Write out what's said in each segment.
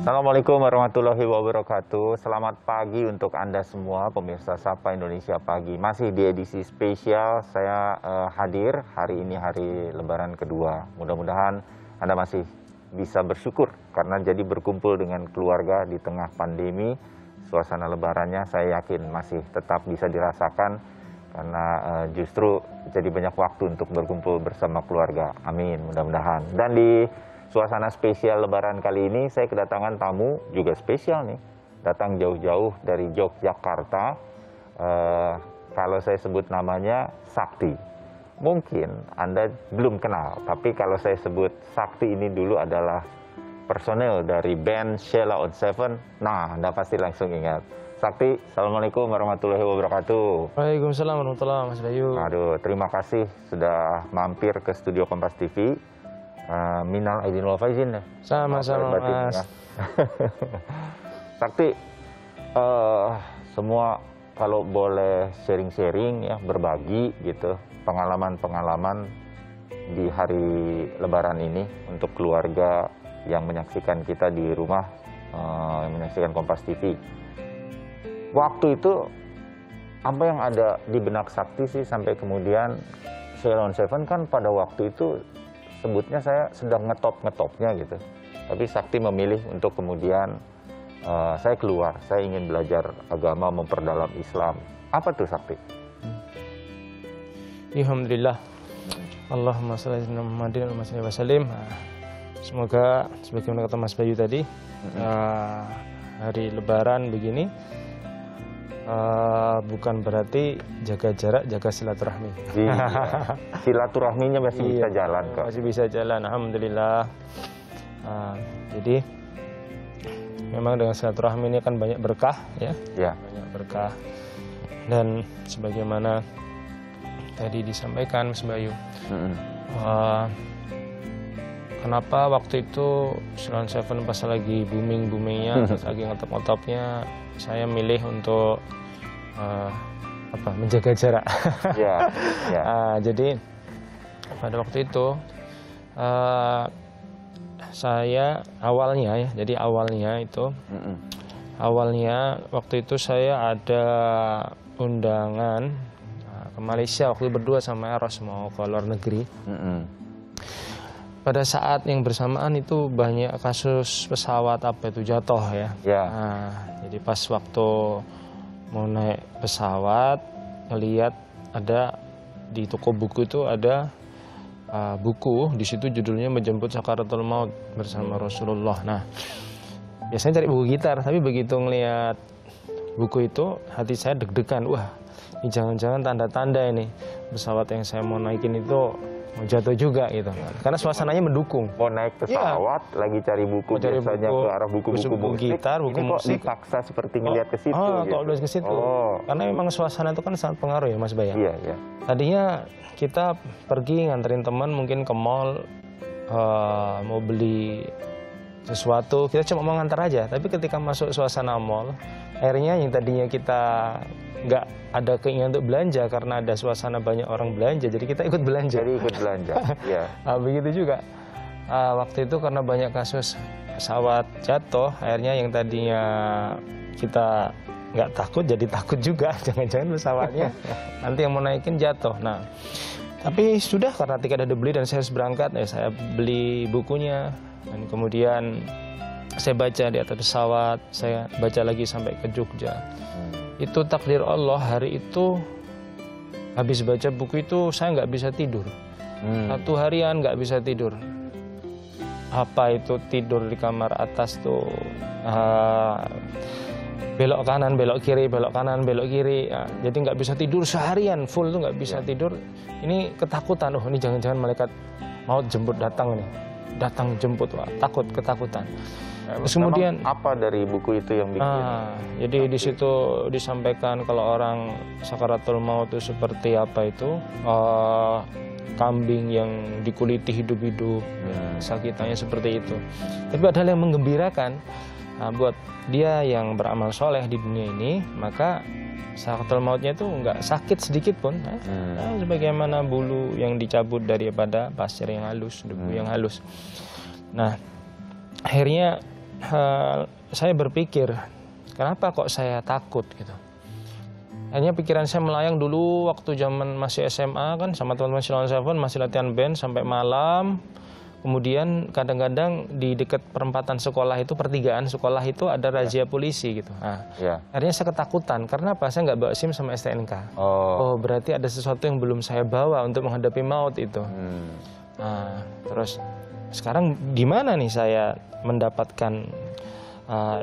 Assalamualaikum warahmatullahi wabarakatuh. Selamat pagi untuk Anda semua pemirsa Sapa Indonesia Pagi. Masih di edisi spesial saya hadir hari ini, hari Lebaran kedua. Mudah-mudahan Anda masih bisa bersyukur karena jadi berkumpul dengan keluarga di tengah pandemi. Suasana Lebarannya saya yakin masih tetap bisa dirasakan karena justru jadi banyak waktu untuk berkumpul bersama keluarga. Amin, mudah-mudahan. Dan di suasana spesial Lebaran kali ini saya kedatangan tamu juga spesial nih. Datang jauh-jauh dari Yogyakarta. Kalau saya sebut namanya Sakti. Mungkin Anda belum kenal, tapi kalau saya sebut Sakti ini dulu adalah personel dari band Sheila on Seven. Nah, Anda pasti langsung ingat. Sakti, Assalamualaikum warahmatullahi wabarakatuh. Waalaikumsalam warahmatullahi wabarakatuh, Mas Bayu. Aduh, terima kasih sudah mampir ke studio Kompas TV. Minal aidin wal faizin ya. Sama-sama, Mas. Ya. Sakti, semua kalau boleh sharing-sharing ya, berbagi gitu, pengalaman-pengalaman di hari Lebaran ini untuk keluarga yang menyaksikan kita di rumah, yang menyaksikan Kompas TV. Waktu itu apa yang ada di benak Sakti sih sampai kemudian Sheila on Seven kan pada waktu itu sebutnya saya sedang ngetopnya gitu. Tapi Sakti memilih untuk kemudian saya keluar, saya ingin belajar agama, memperdalam Islam. Apa tuh Sakti? Alhamdulillah. Allahumma shalli ala Muhammadin wa sallim. Semoga sebagaimana kata Mas Bayu tadi, hari Lebaran begini bukan berarti jaga jarak, jaga silaturahmi. Iya. Silaturahminya masih bisa jalan kok. Masih bisa jalan, alhamdulillah. Jadi memang dengan silaturahmi ini kan banyak berkah ya. Ya. Banyak berkah. Dan sebagaimana tadi disampaikan Mas Bayu, kenapa waktu itu Sheila on Seven pas lagi booming-boomingnya, pas lagi ngetop-ngetopnya, saya milih untuk menjaga jarak. Ya, ya. Jadi pada waktu itu saya awalnya ya, jadi awalnya waktu itu saya ada undangan ke Malaysia waktu itu berdua sama Eros mau ke luar negeri. Pada saat yang bersamaan itu banyak kasus pesawat jatuh ya. Jadi pas waktu mau naik pesawat ngelihat ada di toko buku itu ada buku, di situ judulnya Menjemput Sakaratul Maut bersama Rasulullah. Nah, biasanya cari buku gitar, tapi begitu ngelihat buku itu hati saya deg-degan. Wah, ini jangan-jangan tanda-tanda ini pesawat yang saya mau naikin itu mau jatuh juga gitu. Karena suasananya mendukung. Mau naik pesawat, lagi cari buku, biasanya ke arah buku-buku gitar, buku ini musik. Kok dipaksa seperti ngelihat ke situ? Kok udah ke situ. Karena memang suasana itu kan sangat pengaruh ya Mas Bayu. Iya, iya. Tadinya kita pergi nganterin teman mungkin ke mall, mau beli sesuatu, kita cuma mau ngantar aja. Tapi ketika masuk suasana mall, akhirnya yang tadinya kita nggak ada keinginan untuk belanja karena ada suasana banyak orang belanja, jadi kita ikut belanja. Ya. Nah, begitu juga waktu itu karena banyak kasus pesawat jatuh, akhirnya yang tadinya kita nggak takut jadi takut juga, jangan-jangan pesawatnya nanti yang mau naikin jatuh. Nah, tapi sudah karena tiket udah beli dan saya harus berangkat, ya saya beli bukunya dan kemudian saya baca di atas pesawat, saya baca lagi sampai ke Jogja. Itu takdir Allah, hari itu habis baca buku itu saya nggak bisa tidur. Satu harian nggak bisa tidur. Apa itu tidur di kamar atas tuh belok kanan, belok kiri, belok kanan, belok kiri. Jadi nggak bisa tidur seharian full tuh nggak bisa tidur. Ini ketakutan, ini jangan-jangan malaikat maut jemput datang nih. Datang jemput, wah, ketakutan. Terus kemudian apa dari buku itu yang bikin? Jadi di situ disampaikan kalau orang sakaratul maut itu seperti apa itu, kambing yang dikuliti hidup-hidup, sakitannya seperti itu. Tapi ada hal yang menggembirakan buat dia yang beramal soleh di dunia ini, maka sakaratul mautnya itu nggak sakit sedikit pun. Sebagaimana bulu yang dicabut daripada pasir yang halus, debu yang halus. Nah, akhirnya saya berpikir, kenapa kok saya takut gitu. Akhirnya pikiran saya melayang dulu waktu zaman masih SMA kan, sama teman-teman Silon Seven masih latihan band sampai malam. Kemudian kadang-kadang di dekat perempatan sekolah itu, pertigaan sekolah itu ada razia polisi gitu. Nah, akhirnya saya ketakutan, karena apa? Saya nggak bawa SIM sama STNK. Oh, berarti ada sesuatu yang belum saya bawa untuk menghadapi maut itu. Nah, terus sekarang gimana nih saya mendapatkan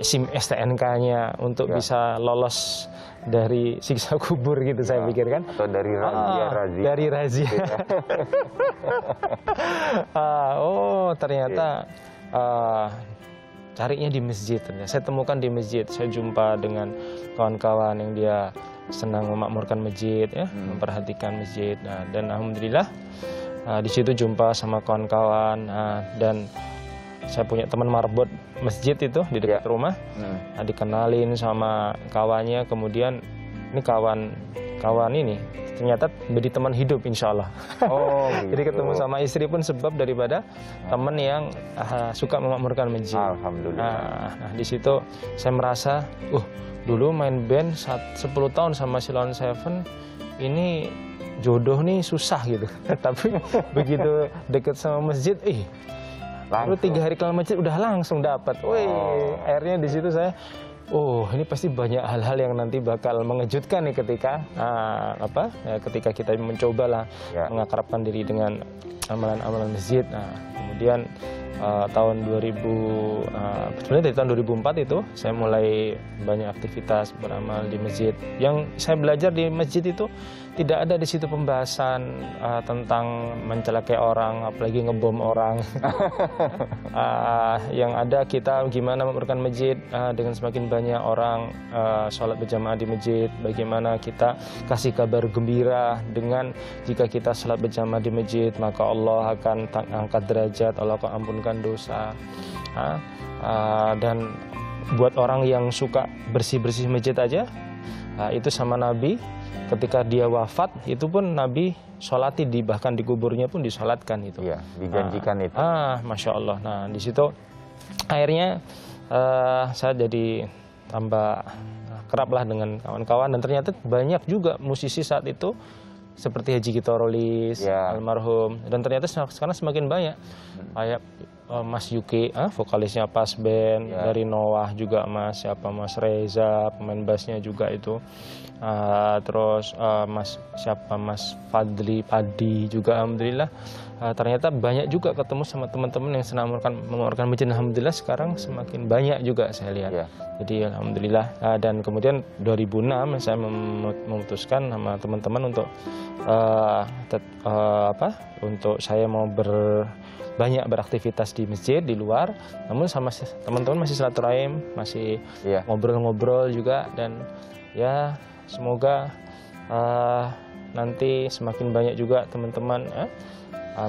SIM STNK-nya untuk bisa lolos dari siksa kubur gitu, saya pikir kan. Atau dari razia. Dari razia. Oh, ternyata carinya di masjid. Ternyata saya temukan di masjid. Saya jumpa dengan kawan-kawan yang dia senang memakmurkan masjid, ya, memperhatikan masjid. Nah, dan alhamdulillah di situ jumpa sama kawan-kawan, dan saya punya teman marbot masjid itu di dekat rumah. Nah, dikenalin sama kawannya, kemudian ini kawan ini ternyata menjadi teman hidup, insya Allah. Gitu. Jadi ketemu sama istri pun sebab daripada teman yang suka memakmurkan masjid. Alhamdulillah. Nah, di situ saya merasa, dulu main band 10 tahun sama Silon Seven, ini jodoh nih susah gitu. Tapi begitu deket sama masjid, baru 3 hari ke masjid udah langsung dapat. Akhirnya di situ saya, ini pasti banyak hal-hal yang nanti bakal mengejutkan nih ketika ketika kita mencoba lah mengakrabkan diri dengan amalan-amalan masjid. Nah, kemudian tahun 2000, sebenarnya dari tahun 2004 itu saya mulai banyak aktivitas beramal di masjid. Yang saya belajar di masjid itu tidak ada di situ pembahasan tentang mencelakai orang, apalagi ngebom orang. Yang ada kita gimana memakmurkan masjid dengan semakin banyak orang sholat berjamaah di masjid. Bagaimana kita kasih kabar gembira dengan jika kita sholat berjamaah di masjid, maka Allah akan angkat derajat, Allah akan ampunkan dosa. Dan buat orang yang suka bersih-bersih masjid aja, itu sama Nabi. Ketika dia wafat, itu pun Nabi sholati, bahkan di kuburnya pun disolatkan itu. Iya, dijanjikan itu. Masya Allah. Nah, di situ akhirnya saya jadi tambah kerap lah dengan kawan-kawan, dan ternyata banyak juga musisi saat itu seperti Haji Gitorolis, almarhum, dan ternyata sekarang semakin banyak kayak Mas Yuki, vokalisnya Pas Band, dari Noah juga Mas Reza, pemain bassnya juga itu. Terus Mas Fadli Padi juga, alhamdulillah. Ternyata banyak juga ketemu sama teman-teman yang senang mengeluarkan masjid. Alhamdulillah sekarang semakin banyak juga saya lihat. Jadi alhamdulillah. Dan kemudian 2006 saya memutuskan sama teman-teman untuk untuk saya mau banyak beraktivitas di masjid di luar, namun sama teman-teman masih silaturahim, masih ngobrol-ngobrol juga, dan ya semoga nanti semakin banyak juga teman-teman,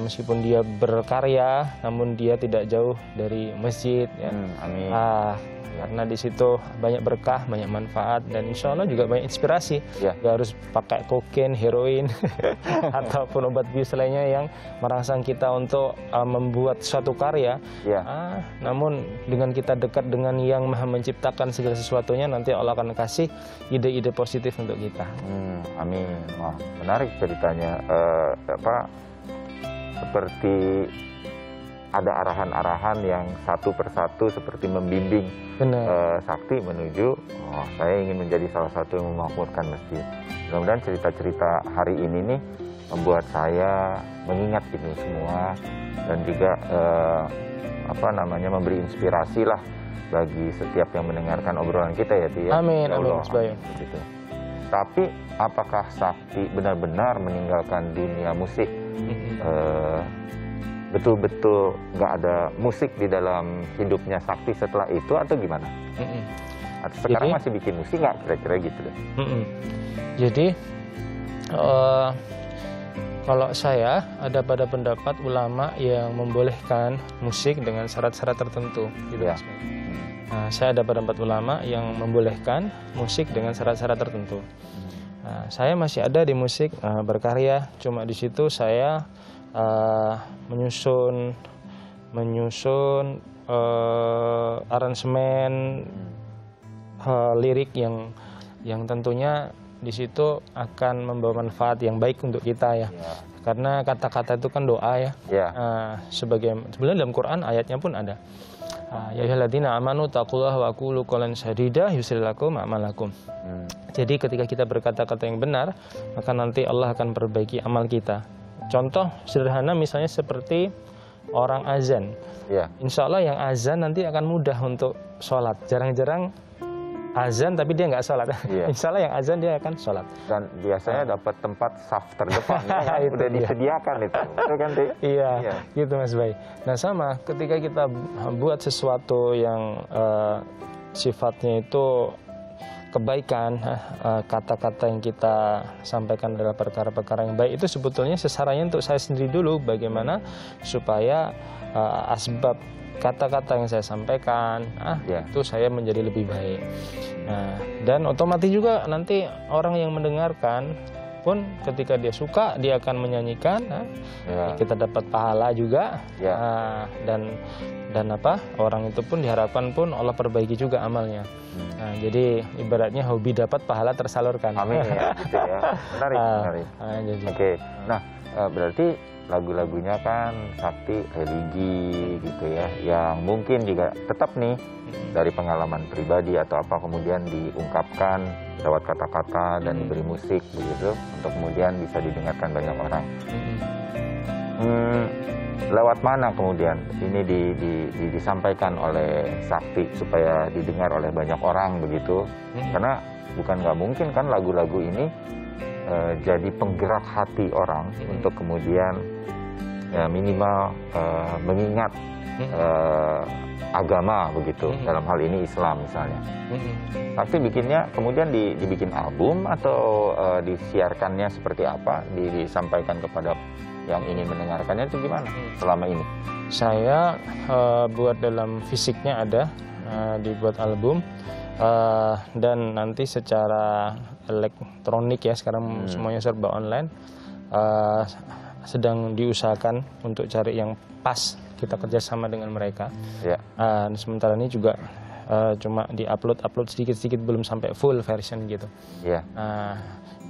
meskipun dia berkarya, namun dia tidak jauh dari masjid. Amin. Karena di situ banyak berkah, banyak manfaat, dan insya Allah juga banyak inspirasi. Gak harus pakai kokain, heroin, ataupun obat bius lainnya yang merangsang kita untuk membuat suatu karya. Namun dengan kita dekat dengan yang maha menciptakan segala sesuatunya, nanti Allah akan kasih ide-ide positif untuk kita. Amin. Wah, menarik ceritanya. Seperti ada arahan-arahan yang satu persatu seperti membimbing sakti menuju, saya ingin menjadi salah satu yang memakmurkan masjid. Mudah-mudahan cerita-cerita hari ini nih membuat saya mengingat ini semua, dan juga memberi inspirasi lah bagi setiap yang mendengarkan obrolan kita, ya Ti. Amin. Gitu. Tapi apakah sakti benar-benar meninggalkan dunia musik? Betul-betul nggak ada musik di dalam hidupnya sakti setelah itu, atau gimana? Atau sekarang masih bikin musik nggak, kira-kira gitu deh? Jadi kalau saya ada pada pendapat ulama yang membolehkan musik dengan syarat-syarat tertentu, gitu. Nah, saya ada pada pendapat ulama yang membolehkan musik dengan syarat-syarat tertentu. Nah, saya masih ada di musik, berkarya, cuma di situ saya menyusun aransemen lirik yang tentunya di situ akan membawa manfaat yang baik untuk kita ya. Karena kata-kata itu kan doa ya. Sebenarnya dalam Quran ayatnya pun ada. Ya ayyuhalladzina amanu taqullaha wa qulu qawlan sadida yuslih lakum a'malakum. Jadi ketika kita berkata-kata yang benar, maka nanti Allah akan perbaiki amal kita. Contoh sederhana misalnya seperti orang azan. Insya Allah yang azan nanti akan mudah untuk sholat. Jarang-jarang azan tapi dia nggak sholat. Insya Allah yang azan dia akan sholat. Dan biasanya dapat tempat saf terdepan. Udah disediakan itu. Betul kan, Ti? Iya, gitu Mas Bay. Nah sama, ketika kita buat sesuatu yang sifatnya itu kebaikan, kata-kata yang kita sampaikan adalah perkara-perkara yang baik, itu sebetulnya sasarannya untuk saya sendiri dulu, bagaimana supaya asbab kata-kata yang saya sampaikan itu saya menjadi lebih baik. Nah, dan otomatis juga nanti orang yang mendengarkan pun ketika dia suka dia akan menyanyikan, kita dapat pahala juga, dan orang itu pun diharapkan pun Allah perbaiki juga amalnya. Nah, jadi ibaratnya hobi dapat pahala tersalurkan. Amin ya, gitu ya. Menarik. Oke. Nah, berarti lagu-lagunya kan sakti religi gitu ya, yang mungkin juga tetap nih dari pengalaman pribadi atau apa kemudian diungkapkan lewat kata-kata dan diberi musik begitu untuk kemudian bisa didengarkan banyak orang. Lewat mana kemudian ini disampaikan oleh sakti supaya didengar oleh banyak orang begitu? Karena bukan nggak mungkin kan lagu-lagu ini jadi penggerak hati orang untuk kemudian minimal mengingat agama begitu, dalam hal ini Islam misalnya. Tapi bikinnya kemudian dibikin album atau disiarkannya seperti apa, disampaikan kepada yang ingin mendengarkannya itu gimana selama ini? Saya buat dalam fisiknya ada, dibuat album. Dan nanti secara elektronik ya, sekarang semuanya serba online, sedang diusahakan untuk cari yang pas, kita kerjasama dengan mereka. Sementara ini juga cuma diupload sedikit-sedikit, belum sampai full version gitu.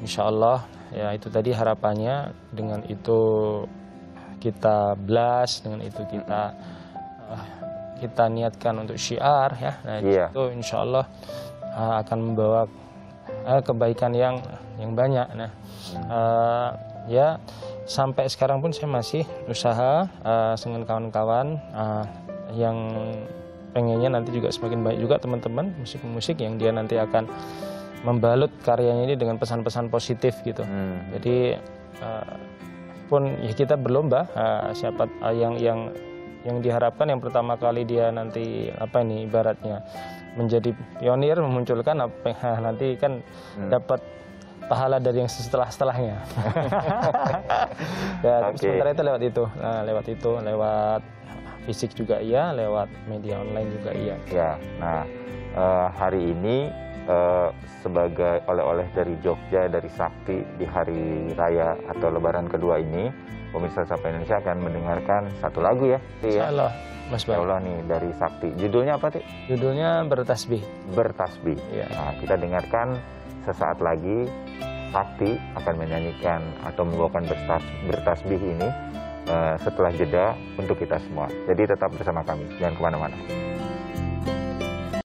Insya Allah ya itu tadi harapannya, dengan itu kita blast, dengan itu kita niatkan untuk syiar ya. Nah, itu insya Allah akan membawa kebaikan yang banyak. Nah, ya sampai sekarang pun saya masih usaha dengan kawan-kawan yang pengennya nanti juga semakin banyak juga teman-teman musik-musik yang dia nanti akan membalut karyanya ini dengan pesan-pesan positif gitu. Jadi pun ya kita berlomba, siapa yang diharapkan yang pertama kali dia nanti ibaratnya menjadi pionir, memunculkan nanti kan dapat pahala dari yang setelahnya. Sementara itu lewat fisik juga iya, lewat media online juga iya. Nah hari ini sebagai oleh-oleh dari Jogja, dari Sakti di hari raya atau lebaran kedua ini, pemirsa Sapa Indonesia akan mendengarkan satu lagu ya. Insyaallah, Mas Bay. Insyaallah nih dari Sakti. Judulnya apa, Ti? Judulnya Bertasbih. Bertasbih. Nah, kita dengarkan sesaat lagi. Sakti akan menyanyikan atau membawakan bertasbih ini setelah jeda untuk kita semua. Jadi tetap bersama kami, jangan kemana-mana.